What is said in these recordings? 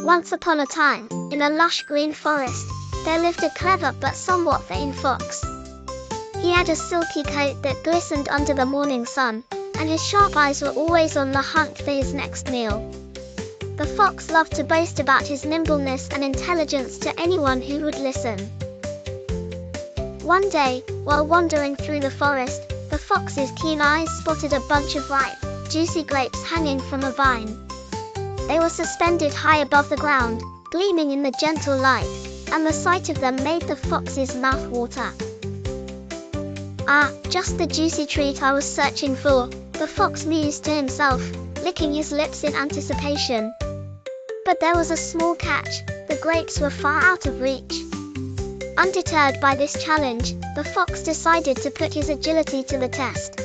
Once upon a time, in a lush green forest, there lived a clever but somewhat vain fox. He had a silky coat that glistened under the morning sun, and his sharp eyes were always on the hunt for his next meal. The fox loved to boast about his nimbleness and intelligence to anyone who would listen. One day, while wandering through the forest, the fox's keen eyes spotted a bunch of ripe, juicy grapes hanging from a vine. They were suspended high above the ground, gleaming in the gentle light, and the sight of them made the fox's mouth water. "Ah, just the juicy treat I was searching for," the fox mused to himself, licking his lips in anticipation. But there was a small catch: the grapes were far out of reach. Undeterred by this challenge, the fox decided to put his agility to the test.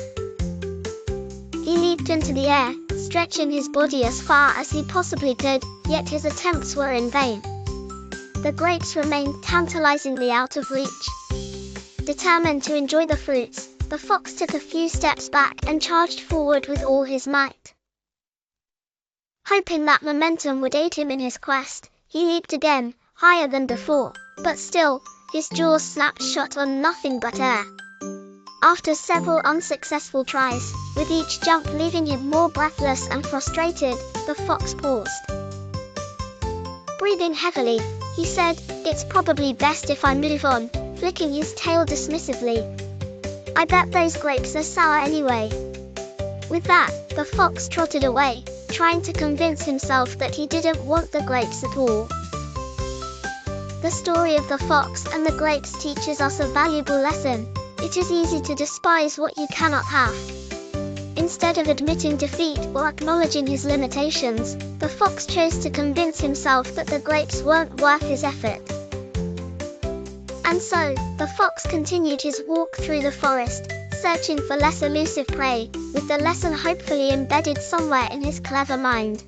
He leaped into the air, stretching his body as far as he possibly could, yet his attempts were in vain. The grapes remained tantalizingly out of reach. Determined to enjoy the fruits, the fox took a few steps back and charged forward with all his might. Hoping that momentum would aid him in his quest, he leaped again, higher than before, but still, his jaws snapped shut on nothing but air. After several unsuccessful tries, with each jump leaving him more breathless and frustrated, the fox paused. Breathing heavily, he said, "It's probably best if I move on," flicking his tail dismissively. "I bet those grapes are sour anyway." With that, the fox trotted away, trying to convince himself that he didn't want the grapes at all. The story of the fox and the grapes teaches us a valuable lesson. It is easy to despise what you cannot have. Instead of admitting defeat or acknowledging his limitations, the fox chose to convince himself that the grapes weren't worth his effort. And so, the fox continued his walk through the forest, searching for less elusive prey, with the lesson hopefully embedded somewhere in his clever mind.